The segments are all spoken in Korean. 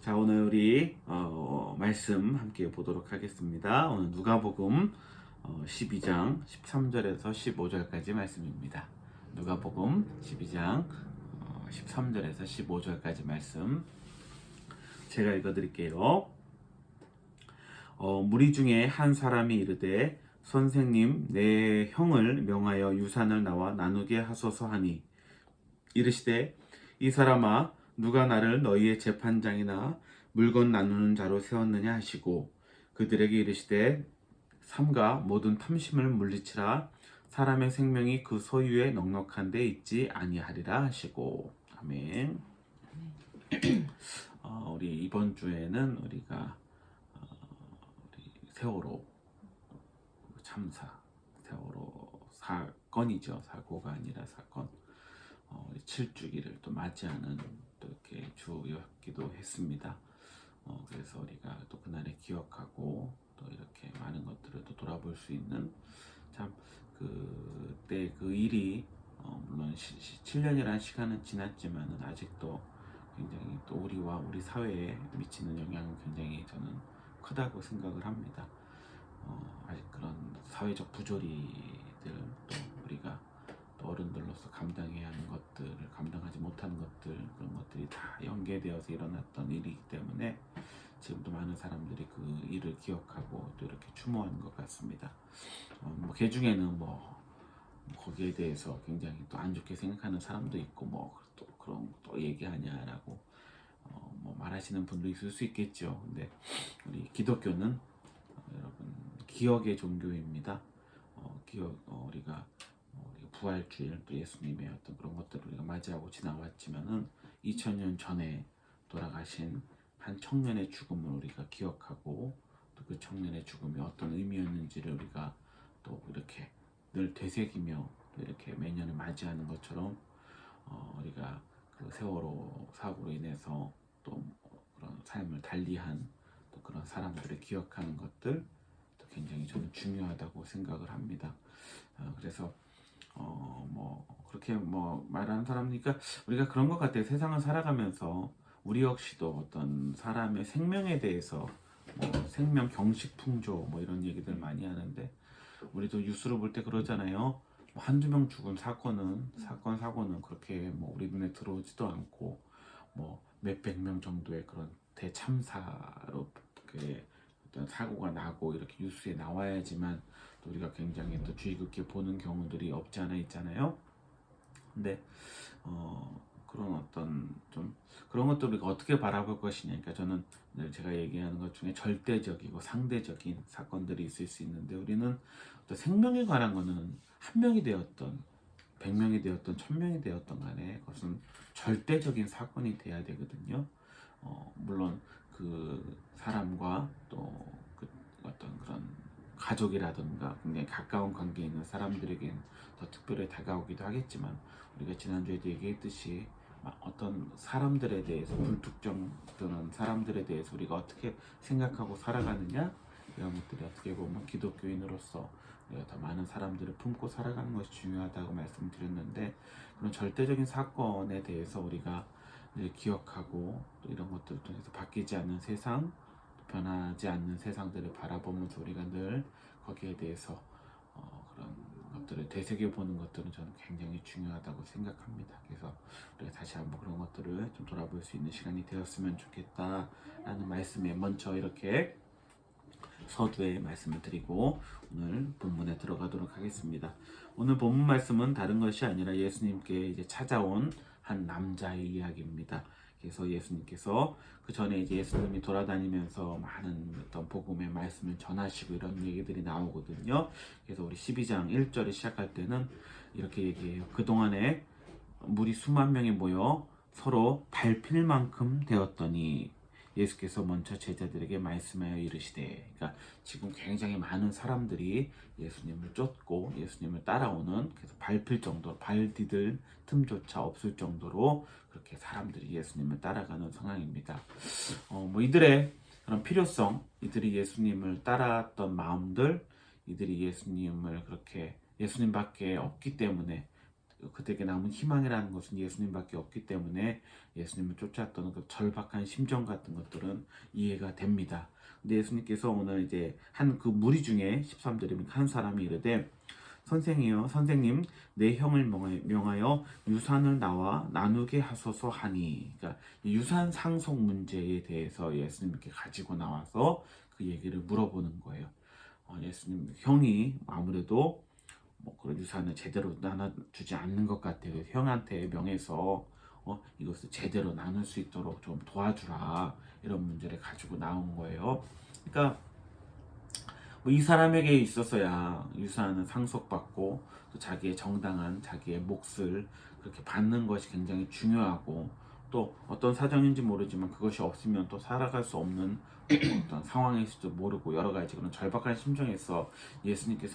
자, 오늘 우리 말씀 함께 보도록 하겠습니다. 오늘 누가복음 12장 13절에서 15절까지 말씀입니다. 누가복음 12장 13절에서 15절까지 말씀 제가 읽어드릴게요. 무리 중에 한 사람이 이르되 선생님, 내 형을 명하여 유산을 나와 나누게 하소서 하니, 이르시되 이 사람아, 누가 나를 너희의 재판장이나 물건 나누는 자로 세웠느냐 하시고, 그들에게 이르시되 삼가 모든 탐심을 물리치라. 사람의 생명이 그 소유에 넉넉한 데 있지 아니하리라 하시고. 아멘. 우리 이번 주에는 우리가 우리 세월호 참사, 세월호 사건이죠. 사고가 아니라 사건. 7주기를 또 맞이하는 또 이렇게 주였기도 했습니다. 그래서 우리가 또 그날에 기억하고 또 이렇게 많은 것들을 또 돌아볼 수 있는, 참 그때 그 일이 물론 7년이라는 시간은 지났지만은 아직도 굉장히 또 우리와 우리 사회에 미치는 영향은 굉장히 저는 크다고 생각을 합니다. 아직 그런 사회적 부조리들, 또 우리가 또 어른들로서 감당해야 하는 것들을 감당하지 못하는 것들, 그런 것들이 다 연계되어서 일어났던 일이기 때문에 지금도 많은 사람들이 그 일을 기억하고 또 이렇게 추모하는 것 같습니다. 그 중에는 거기에 대해서 굉장히 또 안 좋게 생각하는 사람도 있고, 또 그런 또 얘기하냐라고 말하시는 분도 있을 수 있겠죠. 근데 우리 기독교는 여러분 기억의 종교입니다. 우리가 부활주일, 또 예수님의 어떤 그런 것들을 우리가 맞이하고 지나왔지만은 2000년 전에 돌아가신 한 청년의 죽음을 우리가 기억하고, 또 그 청년의 죽음이 어떤 의미였는지를 우리가 또 이렇게 늘 되새기며 또 이렇게 매년을 맞이하는 것처럼, 우리가 그 세월호 사고로 인해서 또 그런 삶을 달리한 또 그런 사람들을 기억하는 것들, 또 굉장히 저는 중요하다고 생각을 합니다. 그래서 그렇게 말하는 사람이니까 우리가 그런 것 같아요. 세상을 살아가면서 우리 역시도 어떤 사람의 생명에 대해서 생명 경식풍조 이런 얘기들 많이 하는데, 우리도 뉴스를 볼 때 그러잖아요. 한두 명 죽은 사고는 그렇게 우리 눈에 들어오지도 않고, 몇백 명 정도의 그런 대참사로 어떤 사고가 나고 이렇게 뉴스에 나와야지만 또 우리가 굉장히 또 주의 깊게 보는 경우들이 없지 않아 있잖아요. 근데 그런 어떤 좀 그런 것들 우리가 어떻게 바라볼 것이냐. 그러니까 저는 늘 제가 얘기하는 것 중에 절대적이고 상대적인 사건들이 있을 수 있는데, 우리는 어떤 생명에 관한 거는 한 명이 되었던 100명이 되었던 1000명이 되었던 간에 그것은 절대적인 사건이 돼야 되거든요. 물론 그 사람과 또 그 어떤 그런 가족이라든가 굉장히 가까운 관계에 있는 사람들에겐 더 특별히 다가오기도 하겠지만, 우리가 지난주에도 얘기했듯이 어떤 사람들에 대해서, 불특정 또는 사람들에 대해서 우리가 어떻게 생각하고 살아가느냐, 이런 것들이 어떻게 보면 기독교인으로서 우리가 더 많은 사람들을 품고 살아가는 것이 중요하다고 말씀드렸는데, 그런 절대적인 사건에 대해서 우리가 늘 기억하고 또 이런 것들을 통해서 바뀌지 않는 세상, 변하지 않는 세상들을 바라보면서 우리가 늘 거기에 대해서 그런 것들을 되새겨보는 것들은 저는 굉장히 중요하다고 생각합니다. 그래서 우리가 다시 한번 그런 것들을 좀 돌아볼 수 있는 시간이 되었으면 좋겠다라는 말씀에 먼저 이렇게 서두에 말씀을 드리고 오늘 본문에 들어가도록 하겠습니다. 오늘 본문 말씀은 다른 것이 아니라 예수님께 이제 찾아온 한 남자의 이야기입니다. 그래서 예수님께서 그 전에 이제 예수님이 돌아다니면서 많은 어떤 복음의 말씀을 전하시고 이런 얘기들이 나오거든요. 그래서 우리 12장 1절에 시작할 때는 이렇게 얘기해요. 그동안에 무리 수만 명이 모여 서로 밟힐 만큼 되었더니 예수께서 먼저 제자들에게 말씀하여 이르시되, 그러니까 지금 굉장히 많은 사람들이 예수님을 쫓고 예수님을 따라오는, 그래서 밟힐 정도로, 발 디딜 틈조차 없을 정도로 그렇게 사람들이 예수님을 따라가는 상황입니다. 이들의 그런 필요성, 이들이 예수님을 따랐던 마음들, 이들이 예수님을 그렇게 예수님밖에 없기 때문에 그들에게 남은 희망이라는 것은 예수님밖에 없기 때문에 예수님을 쫓았던 그 절박한 심정 같은 것들은 이해가 됩니다. 근데 예수님께서 오늘 이제 한 그 무리 중에 13절이면 한 사람이 이르되 선생이여 선생님 내 형을 명하여 유산을 나와 나누게 하소서 하니, 그러니까 유산 상속 문제에 대해서 예수님께 가지고 나와서 그 얘기를 물어보는 거예요. 예수님 형이 아무래도 뭐 그런 유산을 제대로 나눠주지 않는 것 같아요. 형한테 명해서 이것을 제대로 나눌 수 있도록 좀 도와주라, 이런 문제를 가지고 나온 거예요. 그러니까 뭐이 사람에게 있어서야 유산은 상속받고 또 자기의 정당한 자기의 몫을 그렇게 받는 것이 굉장히 중요하고, 또 어떤 사정인지 모르지만 그것이 없으면 또 살아갈 수 없는 어떤 상황일지도 모르고 여러 가지 그런 절박한 심정에서 예수님께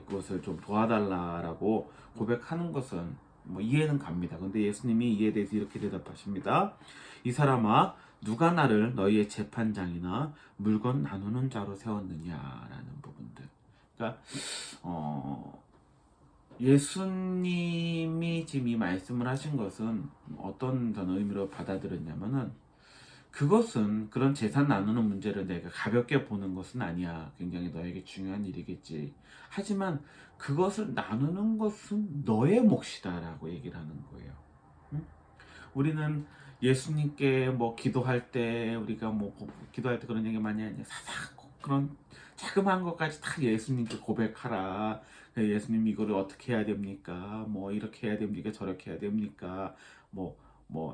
그것을 좀 도와달라라고 고백하는 것은 뭐 이해는 갑니다. 근데 예수님이 이에 대해서 이렇게 대답하십니다. 이 사람아, 누가 나를 너희의 재판장이나 물건 나누는 자로 세웠느냐라는 부분들. 그러니까 예수님이 지금 이 말씀을 하신 것은 어떤 의미로 받아들였냐면은, 그것은 그런 재산 나누는 문제를 내가 가볍게 보는 것은 아니야. 굉장히 너에게 중요한 일이겠지. 하지만 그것을 나누는 것은 너의 몫이다라고 얘기를 하는 거예요. 응? 우리는 예수님께 뭐 기도할 때, 우리가 뭐 기도할 때 그런 얘기 많이 하냐, 사사고 그런 자그마한 것까지 다 예수님께 고백하라. 예수님 이거를 어떻게 해야 됩니까? 뭐 이렇게 해야 됩니까? 저렇게 해야 됩니까? 뭐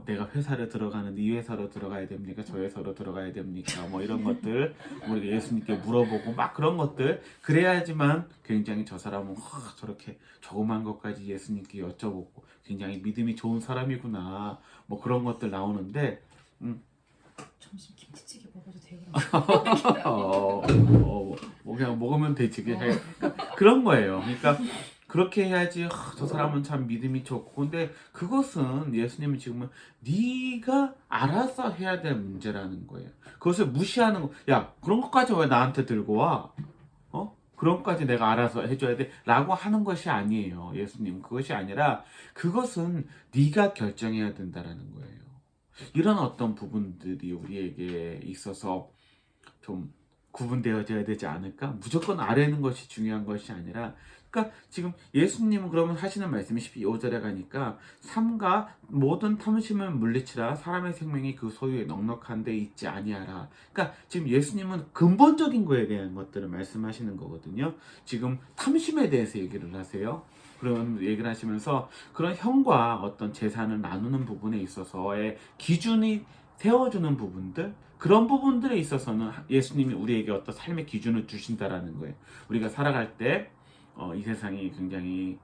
내가 회사를 들어가는데 이 회사로 들어가야 됩니까? 저 회사로 들어가야 됩니까? 뭐 이런 것들 우리가 예수님께 물어보고 막 그런 것들, 그래야지만 굉장히 저 사람은 저렇게 조그만 것까지 예수님께 여쭤보고 굉장히 믿음이 좋은 사람이구나, 뭐 그런 것들 나오는데 점심 김치찌개 먹어도 돼요? 뭐 그냥 먹으면 되지, 그런 거예요. 그러니까 그렇게 해야지 저 사람은 참 믿음이 좋고. 근데 그것은 예수님이 지금은 네가 알아서 해야 될 문제라는 거예요. 그것을 무시하는 거. 야, 그런 것까지 왜 나한테 들고 와? 그런 것까지 내가 알아서 해줘야 돼? 라고 하는 것이 아니에요. 예수님 그것이 아니라 그것은 네가 결정해야 된다라는 거예요. 이런 어떤 부분들이 우리에게 있어서 좀 구분되어져야 되지 않을까? 무조건 아래는 것이 중요한 것이 아니라, 그러니까 지금 예수님은 그러면 하시는 말씀이 15절에 가니까 삼가 모든 탐심을 물리치라, 사람의 생명이 그 소유에 넉넉한 데 있지 아니하라. 그러니까 지금 예수님은 근본적인 거에 대한 것들을 말씀하시는 거거든요. 지금 탐심에 대해서 얘기를 하세요. 그런 얘기를 하시면서 그런 형과 어떤 재산을 나누는 부분에 있어서의 기준이 세워주는 부분들, 그런 부분들에 있어서는 예수님이 우리에게 어떤 삶의 기준을 주신다라는 거예요. 우리가 살아갈 때 이 세상이 굉장히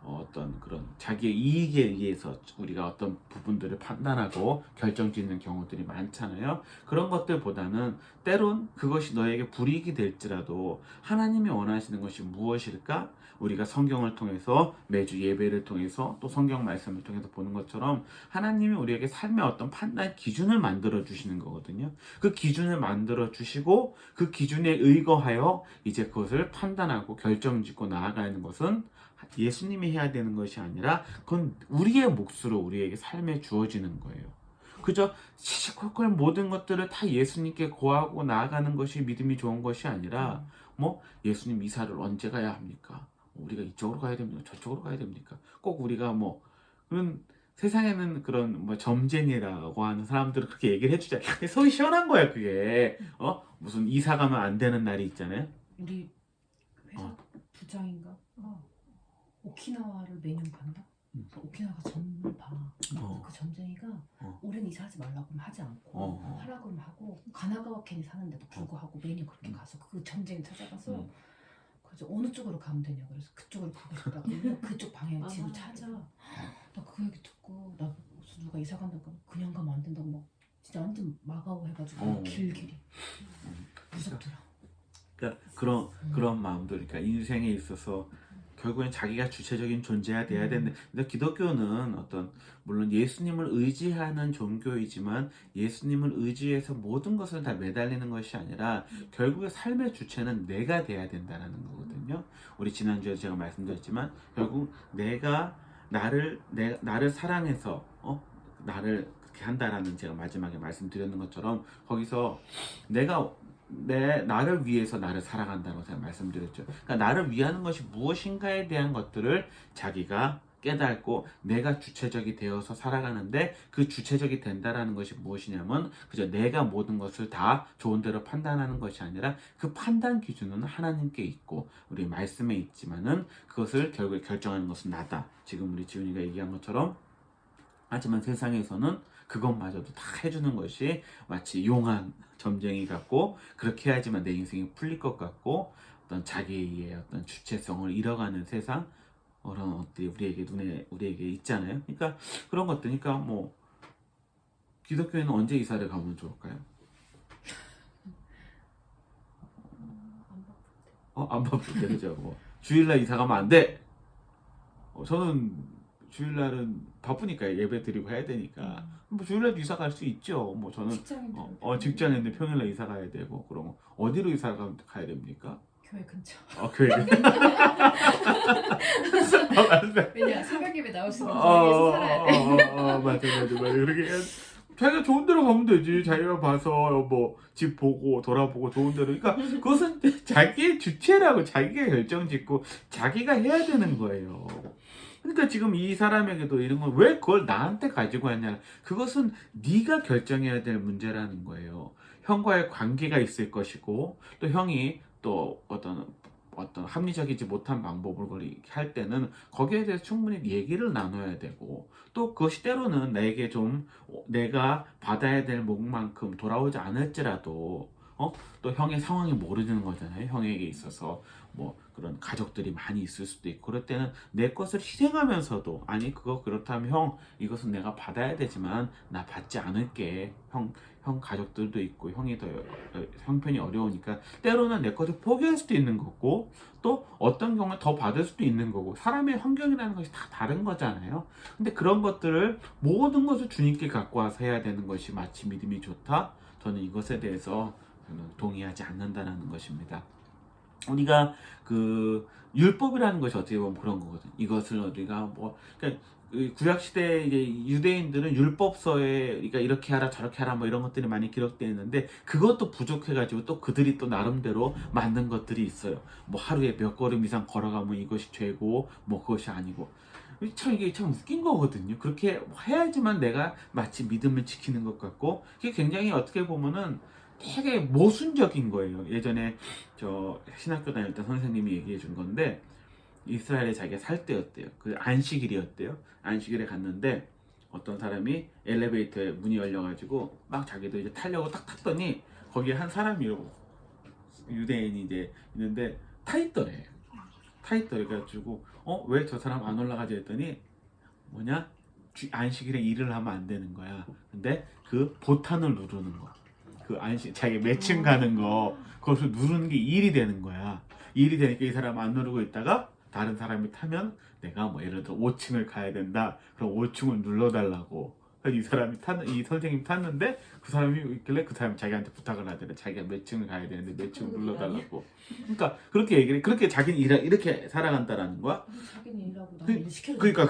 어떤 그런 자기의 이익에 의해서 우리가 어떤 부분들을 판단하고 결정짓는 경우들이 많잖아요. 그런 것들보다는 때론 그것이 너에게 불이익이 될지라도 하나님이 원하시는 것이 무엇일까? 우리가 성경을 통해서 매주 예배를 통해서 또 성경 말씀을 통해서 보는 것처럼 하나님이 우리에게 삶의 어떤 판단 기준을 만들어 주시는 거거든요. 그 기준을 만들어 주시고 그 기준에 의거하여 이제 그것을 판단하고 결정짓고 나아가는 것은 예수님이 해야 되는 것이 아니라 그건 우리의 몫으로 우리에게 삶에 주어지는 거예요. 그저 시시콜콜 모든 것들을 다 예수님께 고하고 나아가는 것이 믿음이 좋은 것이 아니라, 뭐 예수님 이사를 언제 가야 합니까? 우리가 이쪽으로 가야 됩니까? 저쪽으로 가야 됩니까? 꼭 우리가 뭐 그런, 세상에는 그런 뭐 점쟁이라고 하는 사람들은 그렇게 얘기를 해주잖아요. 속이 시원한 거야 그게. 무슨 이사 가면 안 되는 날이 있잖아요. 우리 회사 부장인가? 오키나와를 매년 간다? 오키나와가 점을 봐. 그 점쟁이가 올해는 이사하지 말라고 하면 하지 않고 하라고 하면 하고, 가나가와 켄이 사는데도 불구하고 매년 그렇게 가서 그 점쟁이 찾아가서 그래서 어느 쪽으로 가면 되냐 그래서 그쪽으로 가고 싶다고 그쪽 방향 집을 찾아. 나 그 얘기 듣고, 나 무슨 누가 이사 간다고 그냥 가면 안 된다고 막 진짜 완전 마가오 해가지고 길길이 무섭더라. 그러니까 그런 마음들, 그러니까 인생에 있어서 결국엔 자기가 주체적인 존재가 돼야 되는데, 근데 기독교는 어떤, 물론 예수님을 의지하는 종교이지만 예수님을 의지해서 모든 것을 다 매달리는 것이 아니라 결국에 삶의 주체는 내가 돼야 된다는 거거든요. 우리 지난주에 제가 말씀드렸지만 결국 내가 나를 사랑해서 나를 그렇게 한다라는 제가 마지막에 말씀드렸는 것처럼 거기서 나를 위해서 나를 사랑한다고 제가 말씀드렸죠. 그러니까 나를 위하는 것이 무엇인가에 대한 것들을 자기가 깨닫고 내가 주체적이 되어서 살아가는데 그 주체적이 된다라는 것이 무엇이냐면 그저 내가 모든 것을 다 좋은 대로 판단하는 것이 아니라 그 판단 기준은 하나님께 있고 우리 말씀에 있지만은 그것을 결국에 결정하는 것은 나다. 지금 우리 지훈이가 얘기한 것처럼 하지만 세상에서는 그것마저도 다 해주는 것이 마치 용한 점쟁이 같고 그렇게 해야지만 내 인생이 풀릴 것 같고 어떤 자기의 어떤 주체성을 잃어가는 세상 그런 것들이 우리에게 있잖아요. 그러니까 그런 것들, 그러니까 뭐 기독교회는 언제 이사를 가면 좋을까요? 안 바쁠 때 그죠? 뭐 주일날 이사 가면 안 돼. 저는 주일날은 바쁘니까 예배 드리고 해야 되니까 뭐 주일날도 이사 갈 수 있죠. 뭐 저는 직장인데 평일날 이사 가야 되고 그럼 어디로 이사 가야 됩니까? 교회 근처. 교회. 왜냐 새벽 예배 나올 수 있는 거리에서 살아야 돼. 맞아. 그렇게 자기가 좋은 데로 가면 되지. 자기가 봐서 뭐 집 보고 돌아보고 좋은 데로. 그러니까 그것은 자기의 주체라고 자기가 결정짓고 자기가 해야 되는 거예요. 그러니까 지금 이 사람에게도 이런 걸 왜 그걸 나한테 가지고 왔냐. 그것은 네가 결정해야 될 문제라는 거예요. 형과의 관계가 있을 것이고 또 형이 또 어떤 합리적이지 못한 방법을 할 때는 거기에 대해서 충분히 얘기를 나눠야 되고 또 그것이 때로는 내게 좀 내가 받아야 될 목만큼 돌아오지 않을지라도 또 형의 상황이 모르는 거잖아요. 형에게 있어서 뭐 그런 가족들이 많이 있을 수도 있고 그럴 때는 내 것을 희생하면서도 아니 그거 그렇다면 형 이것은 내가 받아야 되지만 나 받지 않을게. 형 가족들도 있고 형이 더 형편이 어려우니까 때로는 내 것을 포기할 수도 있는 거고 또 어떤 경우에 더 받을 수도 있는 거고 사람의 환경이라는 것이 다 다른 거잖아요. 근데 그런 것들을 모든 것을 주님께 갖고 와서 해야 되는 것이 마치 믿음이 좋다. 저는 이것에 대해서 저는 동의하지 않는다는 것입니다. 우리가 그 율법이라는 것이 어떻게 보면 그런 거거든. 이것을 우리가 그러니까 구약 시대 이제 유대인들은 율법서에 그러니까 이렇게 하라 저렇게 하라 뭐 이런 것들이 많이 기록되어 있는데 그것도 부족해가지고 또 그들이 또 나름대로 만든 것들이 있어요. 뭐 하루에 몇 걸음 이상 걸어가면 이것이 죄고 뭐 그것이 아니고 이게 참 웃긴 거거든요. 그렇게 해야지만 내가 마치 믿음을 지키는 것 같고 이게 굉장히 어떻게 보면은 되게 모순적인 거예요. 예전에 저 신학교 다닐 때 선생님이 얘기해 준 건데 이스라엘에 자기가 살 때였대요. 그 안식일이었대요. 안식일에 갔는데 어떤 사람이 엘리베이터에 문이 열려가지고 막 자기도 이제 타려고 딱 탔더니 거기에 한 사람이 유대인이 이제 있는데 타 있더래. 그래가지고 왜 저 사람 안 올라가지 했더니 뭐냐 안식일에 일을 하면 안 되는 거야. 근데 그 보탄을 누르는 거. 그 자기 매칭 가는 거 그것을 누르는 게 일이 되는 거야. 일이 되니까 이 사람 안 누르고 있다가 다른 사람이 타면 내가 뭐 예를 들어 5층을 가야 된다. 그럼 5층을 눌러달라고. 이 선생님이 탔는데 그 사람이 있길래 그 사람이 자기한테 부탁을 하더래. 자기가 몇 층을 가야 되는데 몇 층을 눌러달라고. 그러니까 그렇게 얘기를 그렇게 자기는 이렇게 살아간다라는 거야. 자기는 일하고 나는 일 시켜줘. 그러니까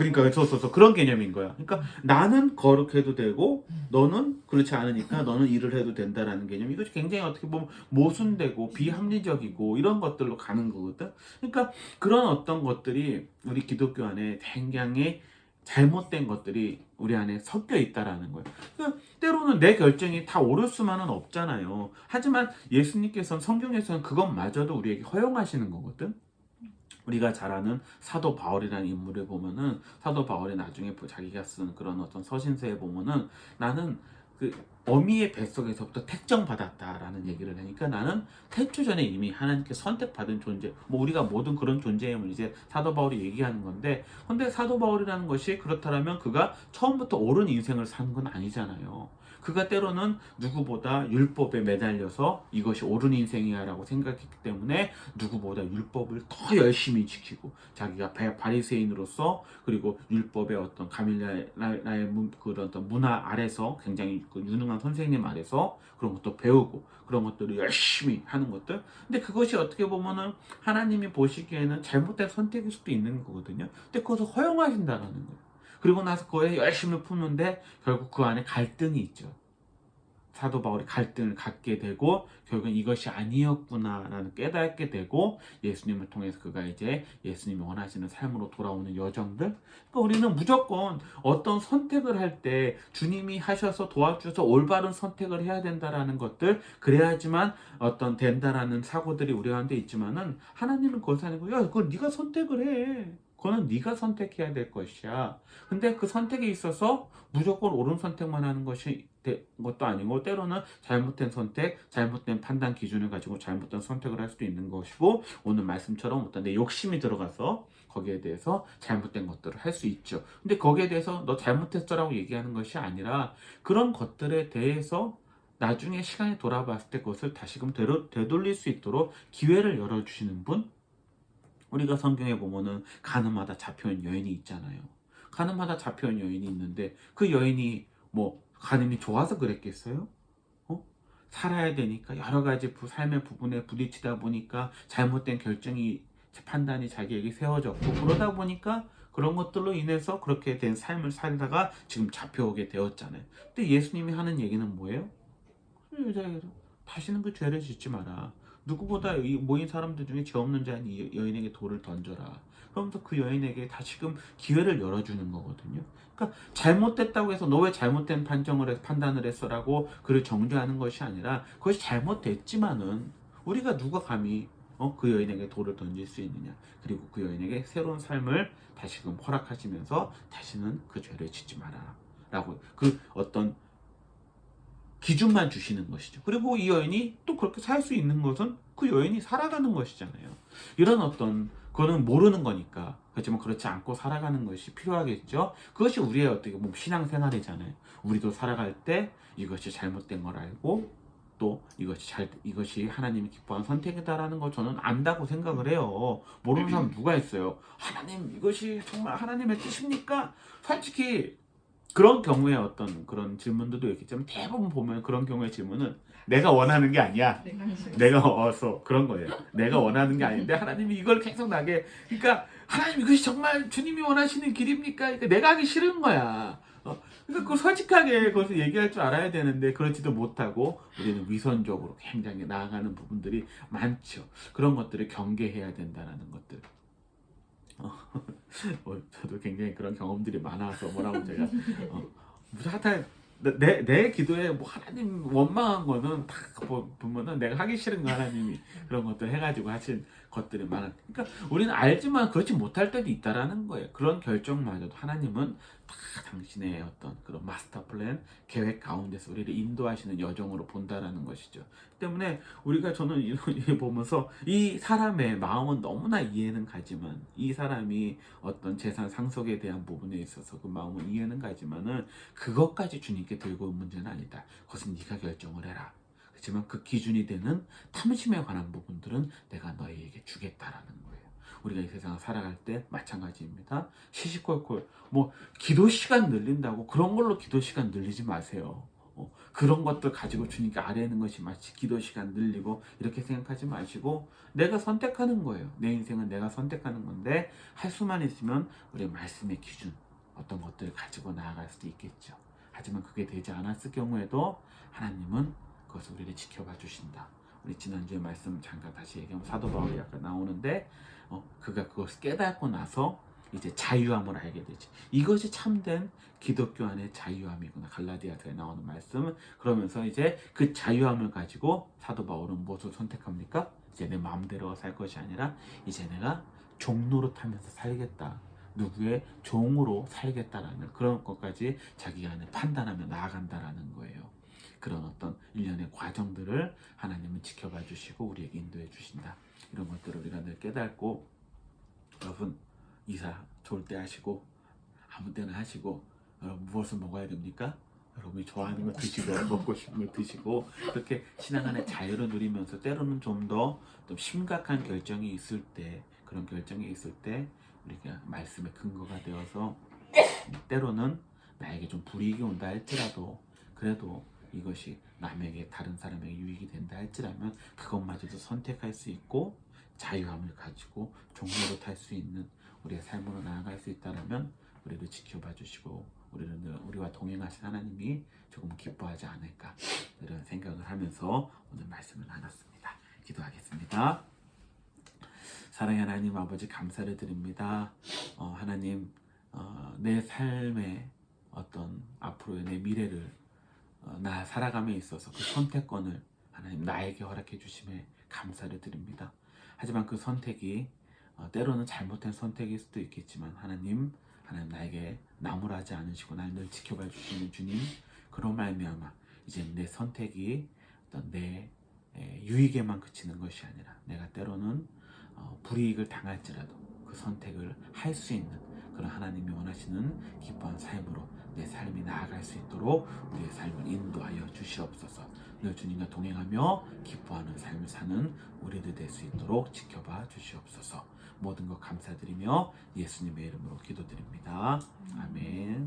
그런 개념인 거야. 그러니까 나는 거룩해도 되고 너는 그렇지 않으니까 너는 일을 해도 된다라는 개념. 이것이 굉장히 어떻게 보면 모순되고 비합리적이고 이런 것들로 가는 거거든. 그러니까 그런 어떤 것들이 우리 기독교 안에 굉장히 잘못된 것들이 우리 안에 섞여 있다라는 거예요. 그러니까 때로는 내 결정이 다 옳을 수만은 없잖아요. 하지만 예수님께서는 성경에서는 그것마저도 우리에게 허용하시는 거거든. 우리가 잘 아는 사도 바울이라는 인물을 보면은 사도 바울이 나중에 자기가 쓴 그런 어떤 서신서에 보면은 나는 그 어미의 뱃속에서부터 택정받았다라는 얘기를 하니까 나는 태초 전에 이미 하나님께 선택받은 존재, 뭐 우리가 모든 그런 존재임을 이제 사도 바울이 얘기하는 건데, 근데 사도 바울이라는 것이 그렇다면 그가 처음부터 옳은 인생을 산 건 아니잖아요. 그가 때로는 누구보다 율법에 매달려서 이것이 옳은 인생이야 라고 생각했기 때문에 누구보다 율법을 더 열심히 지키고 자기가 바리새인으로서 그리고 율법의 어떤 가밀라의 그런 어떤 문화 아래서 굉장히 그 유능한 기뻐하는 선생님 아래서 그런 것도 배우고 그런 것들을 열심히 하는 것들. 근데 그것이 어떻게 보면은 하나님이 보시기에는 잘못된 선택일 수도 있는 거거든요. 근데 그것을 허용하신다는 거예요. 그리고 나서 그거에 열심히 푸는데 결국 그 안에 갈등이 있죠. 사도 바울이 갈등을 갖게 되고 결국은 이것이 아니었구나라는 깨닫게 되고 예수님을 통해서 그가 이제 예수님이 원하시는 삶으로 돌아오는 여정들. 그러니까 우리는 무조건 어떤 선택을 할 때 주님이 하셔서 도와주셔서 올바른 선택을 해야 된다라는 것들, 그래야지만 어떤 된다라는 사고들이 우리 가운데 있지만은 하나님은 그것이 아니고 야 그걸 네가 선택을 해. 그거는 네가 선택해야 될 것이야. 근데 그 선택에 있어서 무조건 옳은 선택만 하는 것도 아니고 때로는 잘못된 선택, 잘못된 판단 기준을 가지고 잘못된 선택을 할 수도 있는 것이고 오늘 말씀처럼 어떤 내 욕심이 들어가서 거기에 대해서 잘못된 것들을 할 수 있죠. 근데 거기에 대해서 너 잘못했어라고 얘기하는 것이 아니라 그런 것들에 대해서 나중에 시간이 돌아봤을 때 그것을 다시금 되돌릴 수 있도록 기회를 열어주시는 분. 우리가 성경에 보면은 가늠하다 잡혀온 여인이 있잖아요. 가늠하다 잡혀온 여인이 있는데 그 여인이 뭐 가늠이 좋아서 그랬겠어요? 어? 살아야 되니까 여러 가지 삶의 부분에 부딪히다 보니까 잘못된 결정이 판단이 자기에게 세워졌고 그러다 보니까 그런 것들로 인해서 그렇게 된 삶을 살다가 지금 잡혀오게 되었잖아요. 근데 예수님이 하는 얘기는 뭐예요? 그 여자에게 다시는 그 죄를 짓지 마라. 누구보다 이 모인 사람들 중에 죄 없는 자인 이 여인에게 돌을 던져라. 그러면서 그 여인에게 다시금 기회를 열어주는 거거든요. 그러니까 잘못됐다고 해서 너 왜 잘못된 판단을 했어라고 그를 정죄하는 것이 아니라 그것이 잘못됐지만은 우리가 누가 감히 그 여인에게 돌을 던질 수 있느냐. 그리고 그 여인에게 새로운 삶을 다시금 허락하시면서 다시는 그 죄를 짓지 마라. 라고 그 어떤 기준만 주시는 것이죠. 그리고 이 여인이 또 그렇게 살 수 있는 것은 그 여인이 살아가는 것이잖아요. 이런 어떤 그거는 모르는 거니까 그렇지만 그렇지 않고 살아가는 것이 필요하겠죠. 그것이 우리의 어떻게 보면 신앙생활이잖아요. 우리도 살아갈 때 이것이 잘못된 걸 알고 또 이것이 하나님이 기뻐하는 선택이다라는 거 저는 안다고 생각을 해요. 모르는 사람 누가 있어요? 하나님 이것이 정말 하나님의 뜻입니까? 솔직히 그런 경우에 어떤 그런 질문들도 있겠지만 대부분 보면 그런 경우의 질문은 내가 원하는 게 아니야. 내가 와서 그런 거예요. 내가 원하는 게 아닌데 하나님이 이걸 계속 나게 그러니까 하나님 이것이 정말 주님이 원하시는 길입니까? 그러니까 내가 하기 싫은 거야. 그러니까 그걸 솔직하게 그것을 얘기할 줄 알아야 되는데 그렇지도 못하고 우리는 위선적으로 굉장히 나아가는 부분들이 많죠. 그런 것들을 경계해야 된다는 것들. 저도 굉장히 그런 경험들이 많아서 뭐라고 제가 하여튼 내 기도에 뭐 하나님 원망한 거는 다 보면은 내가 하기 싫은 거 하나님이 그런 것들 해가지고 하신 것들이 많아. 그러니까 우리는 알지만 그렇지 못할 때도 있다라는 거예요. 그런 결정마저도 하나님은 다 당신의 어떤 그런 마스터 플랜 계획 가운데서 우리를 인도하시는 여정으로 본다라는 것이죠. 때문에 우리가 저는 이걸 보면서 이 사람의 마음은 너무나 이해는 가지만 이 사람이 어떤 재산 상속에 대한 부분에 있어서 그 마음은 이해는 가지만은 그것까지 주님께 들고 온 문제는 아니다. 그것은 네가 결정을 해라. 그렇지만 그 기준이 되는 탐심에 관한 부분들은 내가 너희에게 주겠다라는 거예요. 우리가 이 세상을 살아갈 때 마찬가지입니다. 시시콜콜 뭐 기도 시간 늘린다고 그런 걸로 기도 시간 늘리지 마세요. 그런 것들 가지고 주님께 아뢰는 것이 마치 기도 시간 늘리고 이렇게 생각하지 마시고 내가 선택하는 거예요. 내 인생은 내가 선택하는 건데 할 수만 있으면 우리 말씀의 기준 어떤 것들을 가지고 나아갈 수도 있겠죠. 하지만 그게 되지 않았을 경우에도 하나님은 그것을 우리를 지켜봐 주신다. 우리 지난주에 말씀 잠깐 다시 얘기하면 사도 바울이 약간 나오는데 그가 그것을 깨닫고 나서 이제 자유함을 알게 되지. 이것이 참된 기독교 안의 자유함이구나. 갈라디아서에 나오는 말씀은 그러면서 이제 그 자유함을 가지고 사도 바울은 무엇을 선택합니까? 이제 내 마음대로 살 것이 아니라 이제 내가 종노릇하면서 살겠다. 누구의 종으로 살겠다라는 그런 것까지 자기 안에 판단하며 나아간다라는 거예요. 그런 어떤 일련의 과정들을 하나님은 지켜봐 주시고 우리에게 인도해 주신다. 이런 것들을 우리가 늘 깨닫고 여러분 이사 좋을 때 하시고 아무 때나 하시고 여러분 무엇을 먹어야 됩니까? 여러분이 좋아하는 거 드시고 먹고 싶은 거 드시고 그렇게 신앙 안에 자유를 누리면서 때로는 좀 더 좀 심각한 결정이 있을 때 그런 결정이 있을 때 우리가 말씀의 근거가 되어서 때로는 나에게 좀 불이익이 온다 할지라도 그래도 이것이 남에게 다른 사람에게 유익이 된다 할지라면 그것마저도 선택할 수 있고 자유함을 가지고 종로로 탈 수 있는 우리의 삶으로 나아갈 수 있다면 우리를 지켜봐 주시고 우리는 늘 우리와 동행하신 하나님이 조금 기뻐하지 않을까 이런 생각을 하면서 오늘 말씀을 나눴습니다. 기도하겠습니다. 사랑의 하나님 아버지 감사를 드립니다. 하나님 내 삶의 어떤 앞으로의 내 미래를 나 살아감에 있어서 그 선택권을 하나님 나에게 허락해 주심에 감사를 드립니다. 하지만 그 선택이 때로는 잘못된 선택일 수도 있겠지만 하나님 나에게 나무라지 않으시고 날 늘 지켜봐 주시는 주님, 그런 말미암아 이제 내 선택이 어떤 내 유익에만 그치는 것이 아니라 내가 때로는 불이익을 당할지라도 그 선택을 할 수 있는 그런 하나님이 원하시는 기뻐한 삶으로 내 삶이 나아갈 수 있도록 우리의 삶을 인도하여 주시옵소서. 늘 주님과 동행하며 기뻐하는 삶을 사는 우리들 될 수 있도록 지켜봐 주시옵소서. 모든 것 감사드리며 예수님의 이름으로 기도드립니다. 아멘.